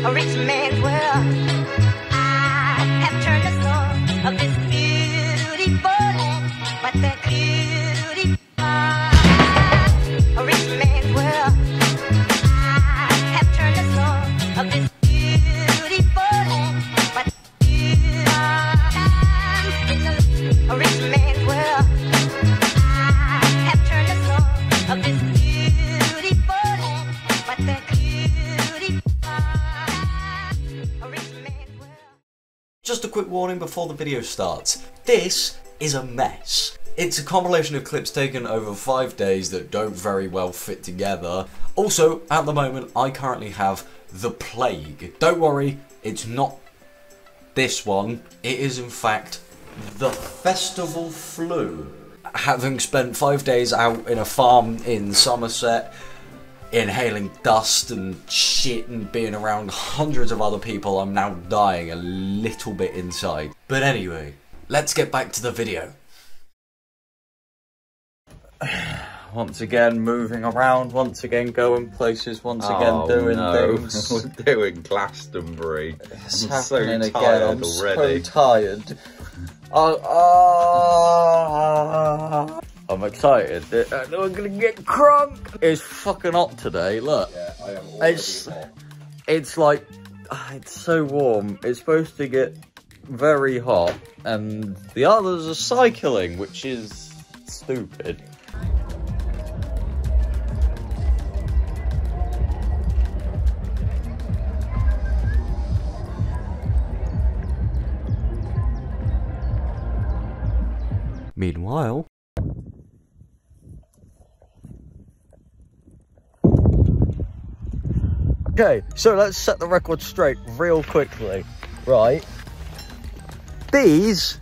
a rich man's world. I have turned the soul of this beautiful land, but that beauty, a rich man's world. I have turned the soul of this beautiful land, but a rich man's world. I have turned the soul of this beautiful land, but that beauty, a rich man's world. Just a quick warning before the video starts. This is a mess. It's a compilation of clips taken over 5 days that don't very well fit together. Also, at the moment, I currently have the plague. Don't worry, it's not this one. It is in fact the festival flu. Having spent 5 days out in a farm in Somerset, inhaling dust and shit and being around hundreds of other people, I'm now dying a little bit inside. But anyway, let's get back to the video. Once again moving around, once again going places, once again doing things. We're doing Glastonbury. It's I'm so happening tired again. I'm already. so tired. I'm excited. We're gonna get crunk. It's fucking hot today. Look, Yeah, I am already hot. it's like it's so warm. It's supposed to get very hot, and the others are cycling, which is stupid. Meanwhile, okay, so let's set the record straight real quickly, right? These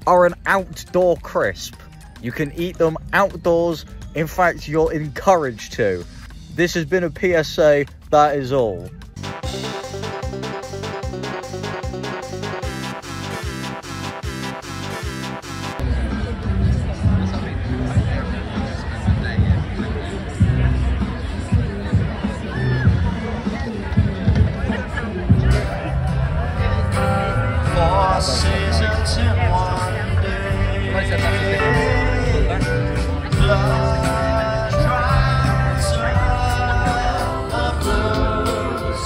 are an outdoor crisp. You can eat them outdoors. In fact, you're encouraged to. This has been a PSA, that is all. Seasons in one day. Blood drops of the blues.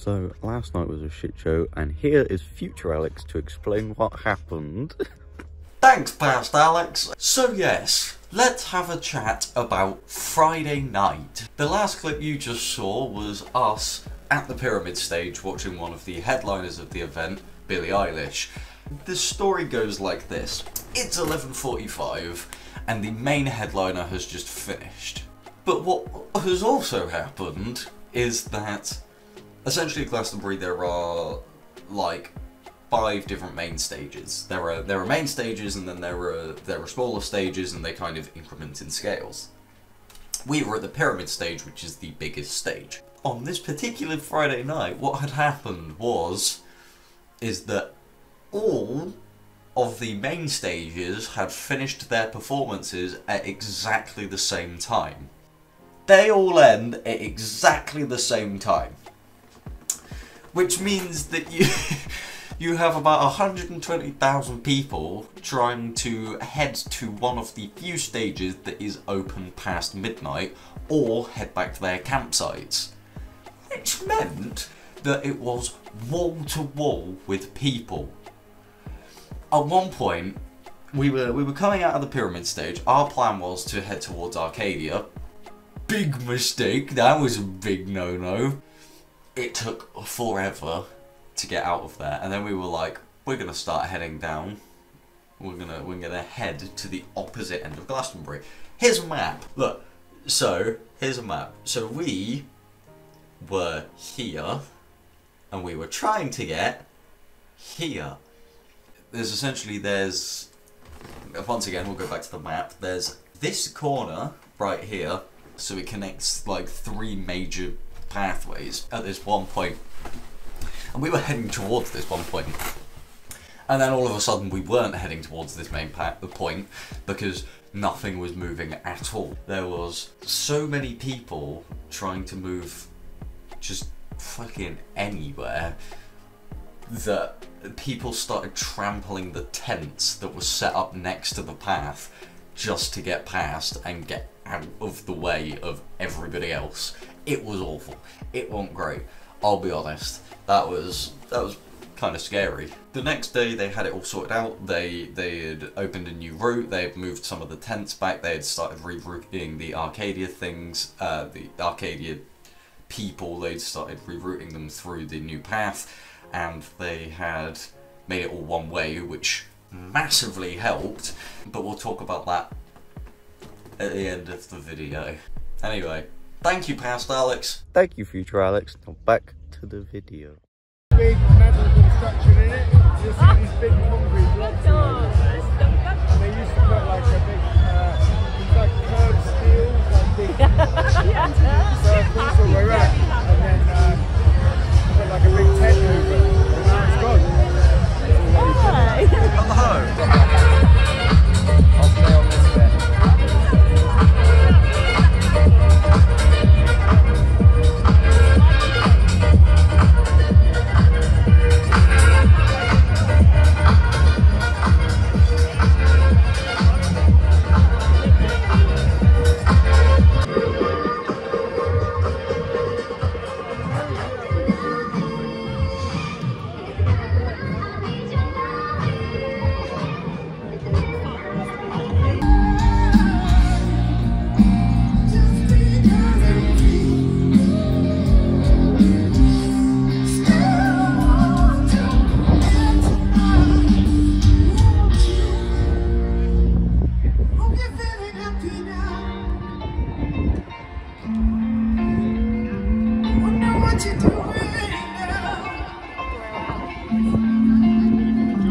So, last night was a shit show, and here is future Alex to explain what happened. Thanks, past Alex. So yes, let's have a chat about Friday night. The last clip you just saw was us at the Pyramid stage watching one of the headliners of the event, Billie Eilish. The story goes like this. It's 11:45 and the main headliner has just finished. But what has also happened is that essentially at Glastonbury there are like 5 different main stages. There are main stages, and then there are smaller stages, and they kind of increment in scales. We were at the Pyramid stage, which is the biggest stage. On this particular Friday night, what had happened is that all of the main stages had finished their performances at exactly the same time. They all end at exactly the same time. Which means that you have about 120,000 people trying to head to one of the few stages that is open past midnight or head back to their campsites. Which meant that it was wall to wall with people. At one point, we were coming out of the Pyramid stage. Our plan was to head towards Arcadia. Big mistake, that was a big no-no. It took forever to get out of there, and then we were like, we're gonna start heading down. We're gonna head to the opposite end of Glastonbury. Here's a map. Look, so here's a map. So we were here, and we were trying to get here. There's once again, we'll go back to the map. There's this corner right here, so it connects like 3 major pathways at this one point. And we were heading towards this one point. And then all of a sudden we weren't heading towards this main point because nothing was moving at all. There was so many people trying to move just fucking anywhere that people started trampling the tents that were set up next to the path just to get past and get out of the way of everybody else. It was awful. It wasn't great. I'll be honest. That was kind of scary. The next day they had it all sorted out. They had opened a new route. They had moved some of the tents back. They had started rerouting the Arcadia things. The Arcadia people. They'd started rerouting them through the new path, and they had made it all one way, which massively helped. But we'll talk about that at the end of the video. Anyway, thank you, past Alex. Thank you, future Alex. Now back to the video. Big metal construction in it. You see these big concrete blocks and they used to put like a big, it's like curved steel, like big circles all around, and then put like a big tent over it, and now it's gone. I'll stay on this bit.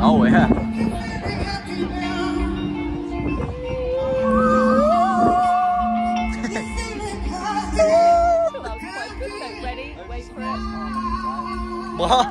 Oh yeah. Ready? Wait for it. What?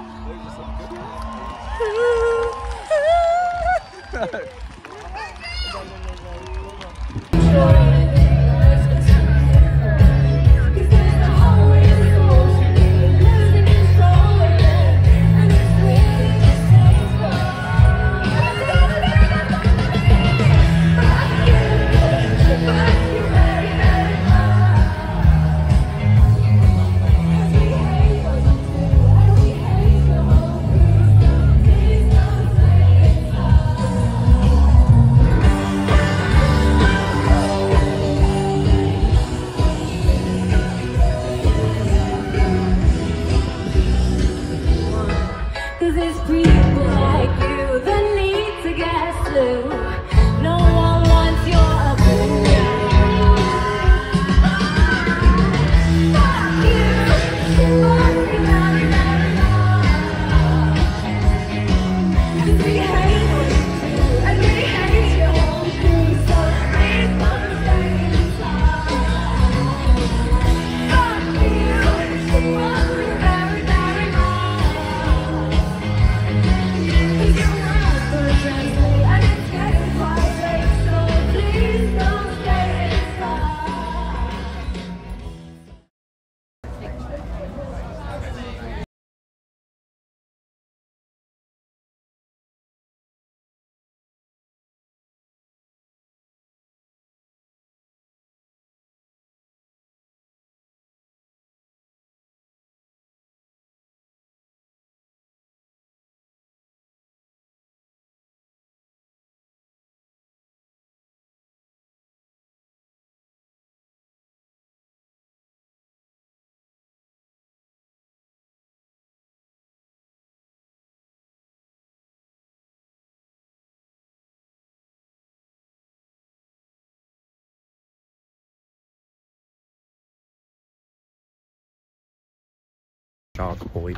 boy.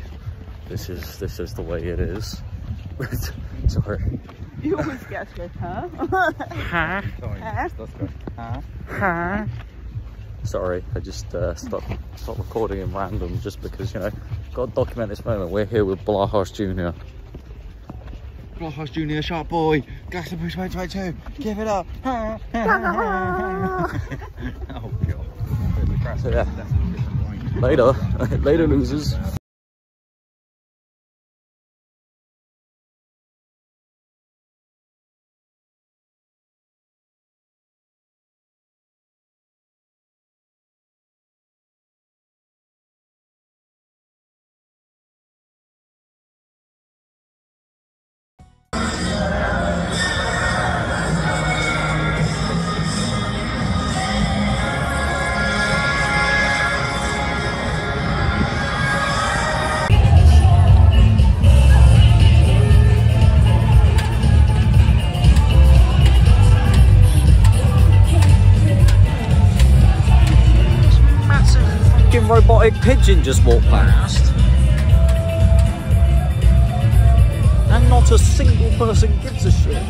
This is the way it is. Sorry. You always get to go, huh? Huh? Huh? Sorry, I just stopped recording in random just because, you know, got to document this moment. We're here with Blahos Jr. Blahos Jr. Sharp Boy, Glastonbury 2022, give it up. Oh god. So, yeah. Later losers. Robotic pigeon just walked past, and not a single person gives a shit.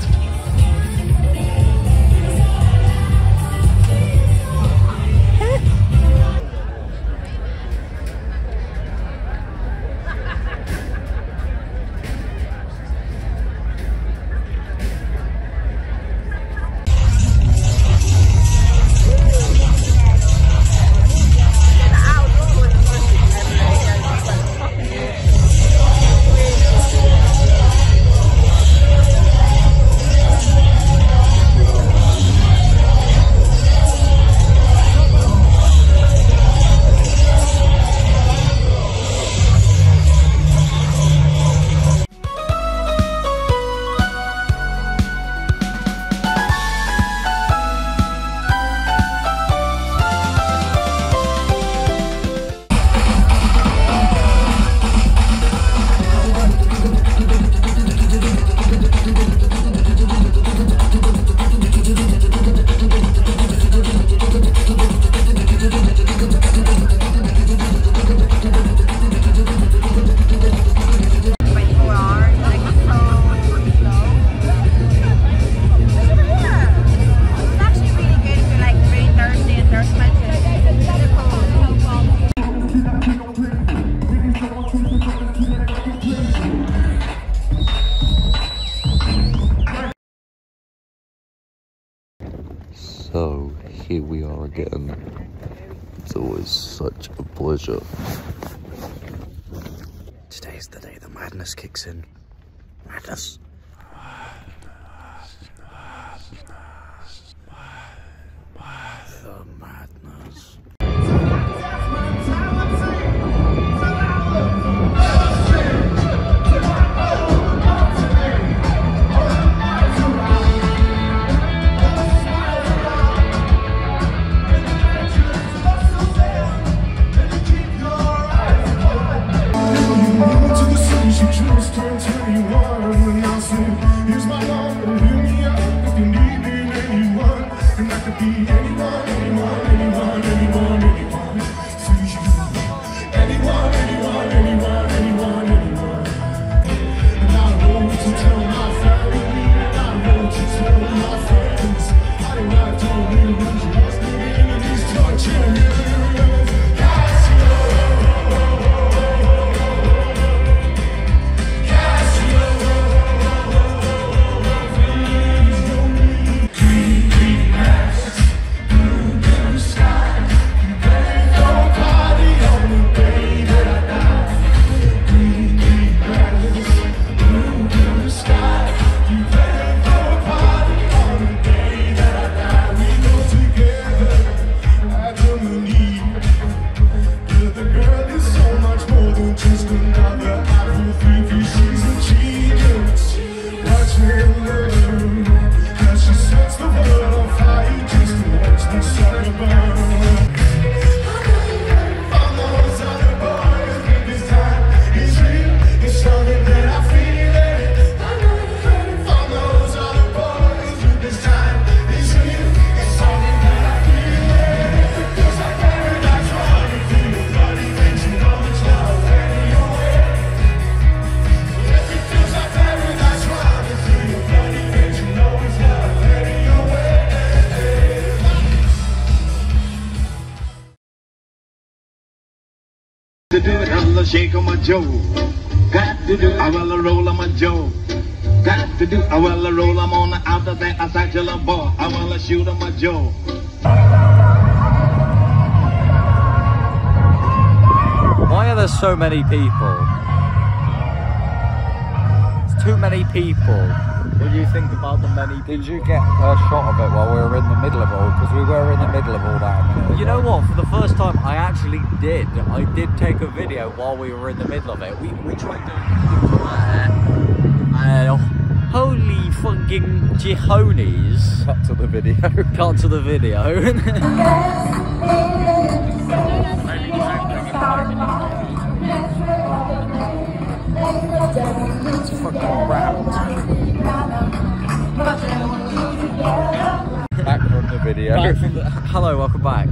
So here we are again. It's always such a pleasure. Today's the day the madness kicks in. Madness. The madness. She just turned 21 and now a shake on my jaw. Got to do, I will roll on my jaw. Got to do, I will roll, I'm on the outer that I cycle a ball. I will shoot on my jaw. Why are there so many people? It's too many people. What do you think about the many people? Did you get a shot of it while we were in the middle of it all? Because we were in the middle of all that. You know what? For the first time, I actually did. I did take a video while we were in the middle of it. We tried doing it. Holy fucking jihonies. Cut to the video. Cut to the video. It's fucking round. Back from the video. Hello, welcome back.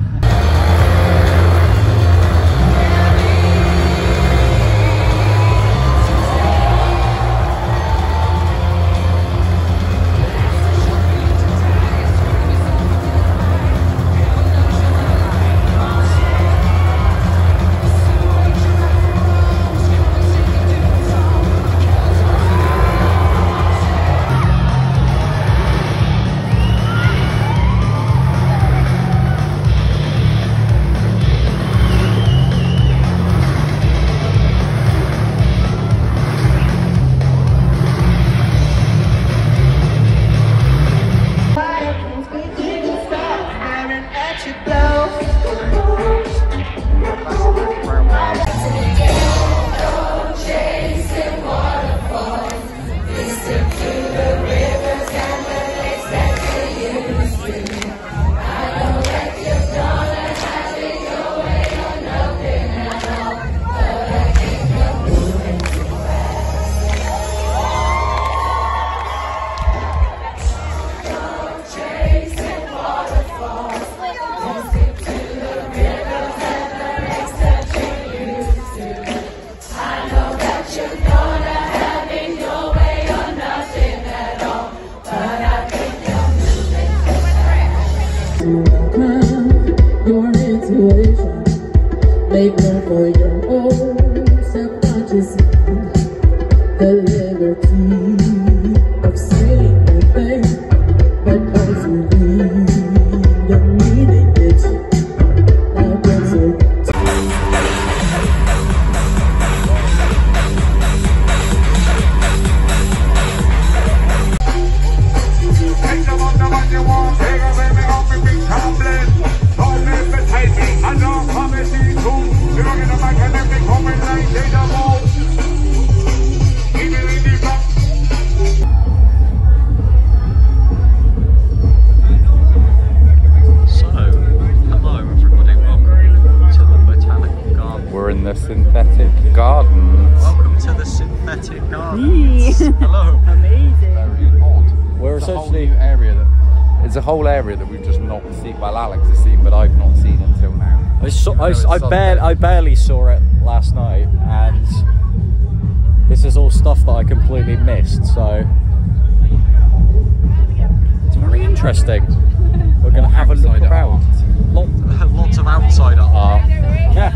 Your intuition, make room for your own subconscious mind. The liberty of saying anything, but once you read the meaning, it's like it's a the synthetic gardens. Welcome to the synthetic gardens. Hello. Amazing. Very odd. We're It's a whole essentially new area that it's a whole area that we've just not seen. Well, Alex has seen, but I've not seen until now. I barely saw it last night, and this is all stuff that I completely missed. So it's very interesting. We're going to have a look around. Lots of outside art. Yeah.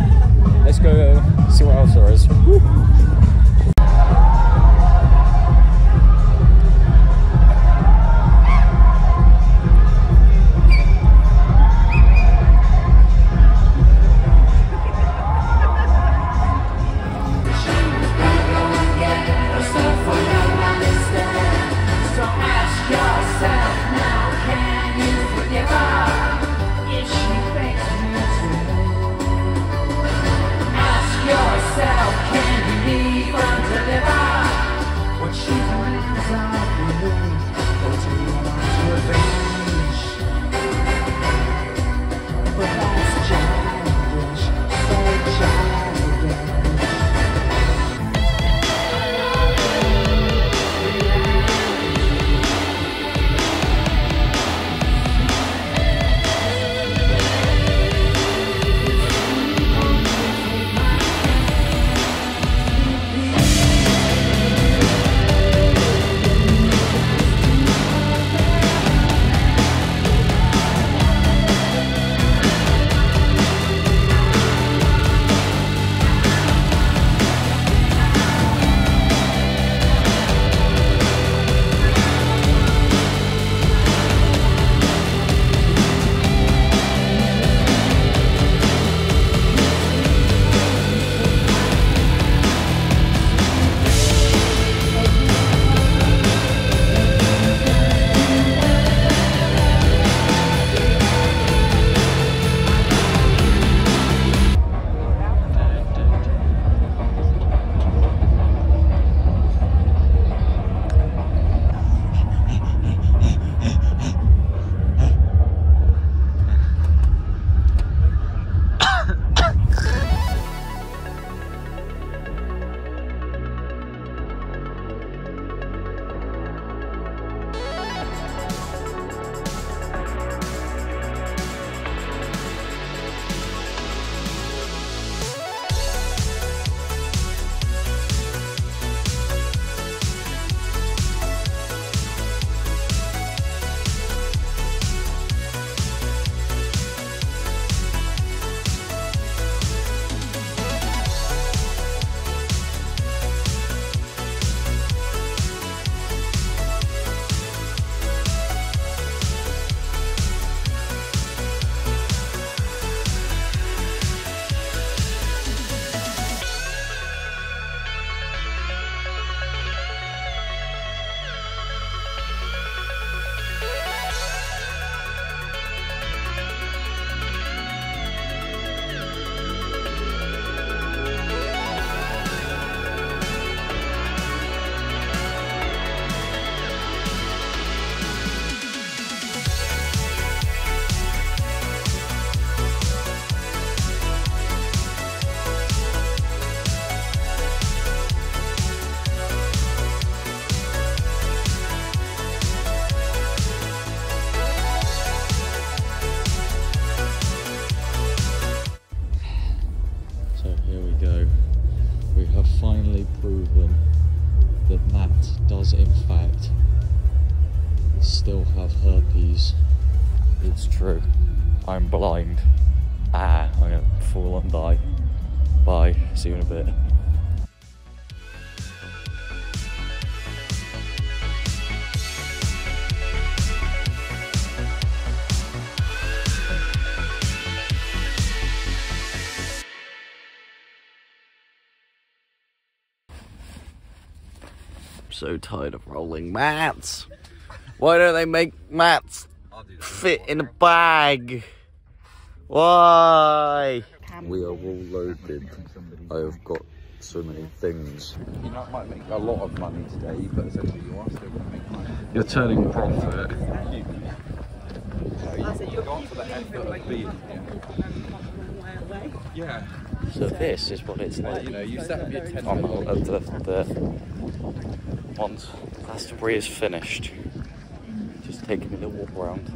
Let's go see what else there is. Woo. yourself, can you be still have herpes. It's true. I'm blind. I'm gonna fall and die. Bye. See you in a bit. So tired of rolling mats. Why don't they make mats fit in a bag? Why? We are all loaded. I have got so many things. You might make a lot of money today, but essentially you are still going to make money. You're turning profit. You've gone for the effort of being here. Yeah. So this is what it's like. You know, you set up your tent. Once Glastonbury is finished, just taking a little walk around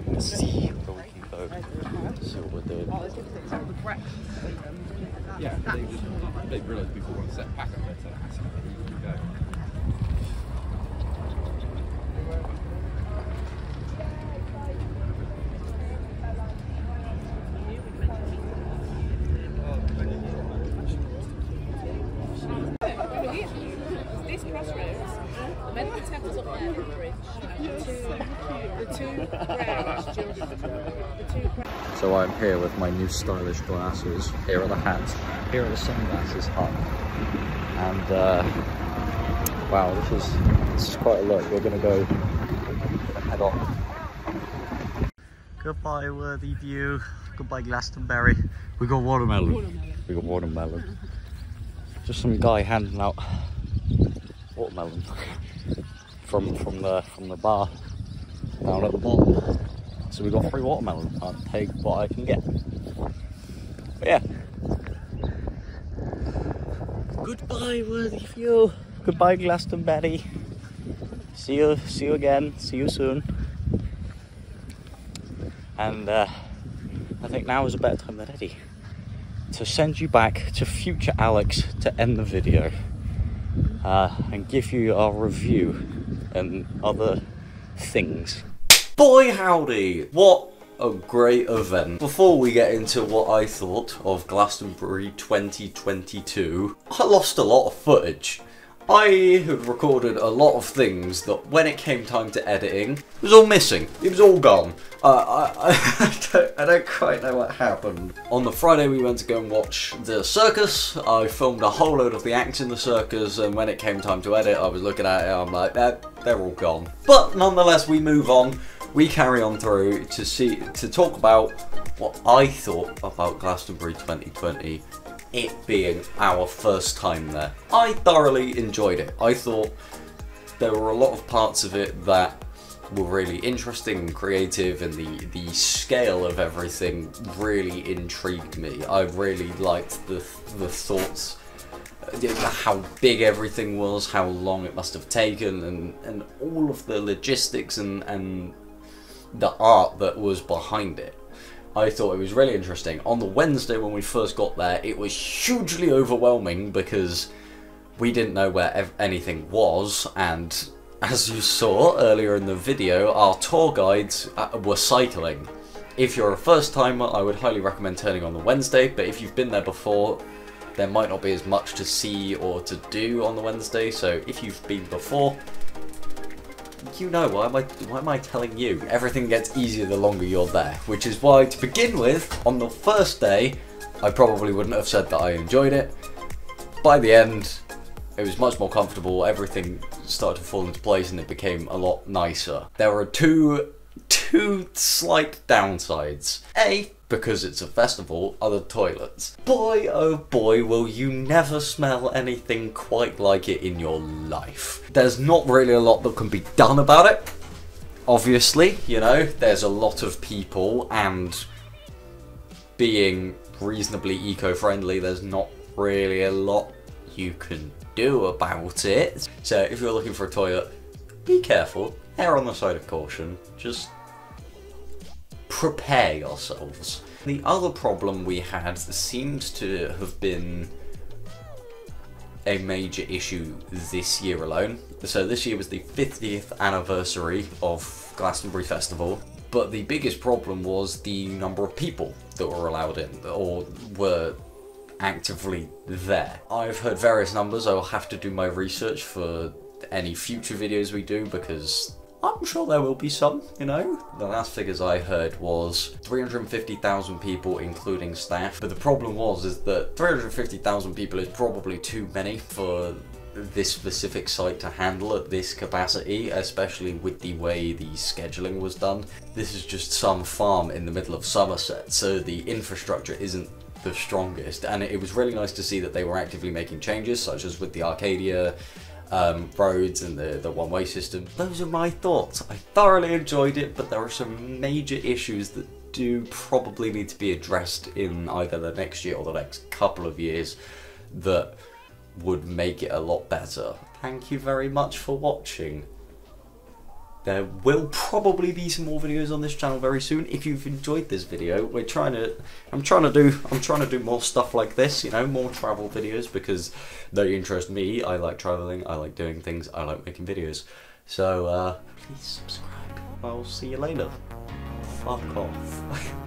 and see where we can go. See what we're doing. Yeah, they realise people want to set back up their tent. That's how you go. This crossroads, the medical temple's up there on the bridge, the two So I'm here with my new stylish glasses. Here are the hats. Here are the sunglasses hung. And wow, this is quite a look. We're gonna go head on. Goodbye, Worthy View. Goodbye, Glastonbury. We got watermelon. We got watermelon. Just some guy handing out watermelon from the bar down at the bottom. So we got free watermelon. I'll take what I can get. But yeah. Goodbye, Worthy View. Goodbye, Glastonbury. See you again. See you soon. And I think now is a better time than any to send you back to future Alex to end the video and give you our review and other things. Boy howdy, what a great event. Before we get into what I thought of Glastonbury 2022, I lost a lot of footage. I had recorded a lot of things that when it came time to editing, it was all missing. It was all gone. I don't quite know what happened. On the Friday we went to go and watch the circus. I filmed a whole load of the acts in the circus, and when it came time to edit, I was looking at it, I'm like, they're all gone. But nonetheless, we move on. We carry on through to talk about what I thought about Glastonbury 2020. It being our first time there. I thoroughly enjoyed it. I thought there were a lot of parts of it that were really interesting and creative, and the scale of everything really intrigued me. I really liked the thoughts, how big everything was, how long it must have taken, and all of the logistics and the art that was behind it. I thought it was really interesting. On the Wednesday when we first got there, it was hugely overwhelming because we didn't know where anything was, and as you saw earlier in the video, our tour guides were cycling. If you're a first timer, I would highly recommend turning on the Wednesday, but if you've been there before, there might not be as much to see or to do on the Wednesday, so if you've been before, you know, why am I telling you? Everything gets easier the longer you're there, which is why, to begin with, on the first day, I probably wouldn't have said that I enjoyed it. By the end, it was much more comfortable, everything started to fall into place and it became a lot nicer. There were two slight downsides. A, because it's a festival, are the toilets. Boy, oh boy, will you never smell anything quite like it in your life. There's not really a lot that can be done about it. Obviously, you know, there's a lot of people, and being reasonably eco-friendly, there's not really a lot you can do about it. So if you're looking for a toilet, be careful, err on the side of caution, just prepare yourselves. The other problem we had seemed to have been a major issue this year alone. So this year was the 50th anniversary of Glastonbury Festival, but the biggest problem was the number of people that were allowed in, or were actively there. I've heard various numbers. I will have to do my research for any future videos we do, because I'm sure there will be some, you know. The last figures I heard was 350,000 people, including staff. But the problem is that 350,000 people is probably too many for this specific site to handle at this capacity, especially with the way the scheduling was done. This is just some farm in the middle of Somerset, so the infrastructure isn't the strongest, and it was really nice to see that they were actively making changes, such as with the Arcadia roads and the one-way system. Those are my thoughts. I thoroughly enjoyed it, but there are some major issues that do probably need to be addressed in either the next year or the next couple of years that would make it a lot better. Thank you very much for watching. There will probably be some more videos on this channel very soon. If you've enjoyed this video, I'm trying to do more stuff like this, you know, more travel videos, because they interest me. I like traveling, I like doing things, I like making videos. So please subscribe. I'll see you later. Fuck off.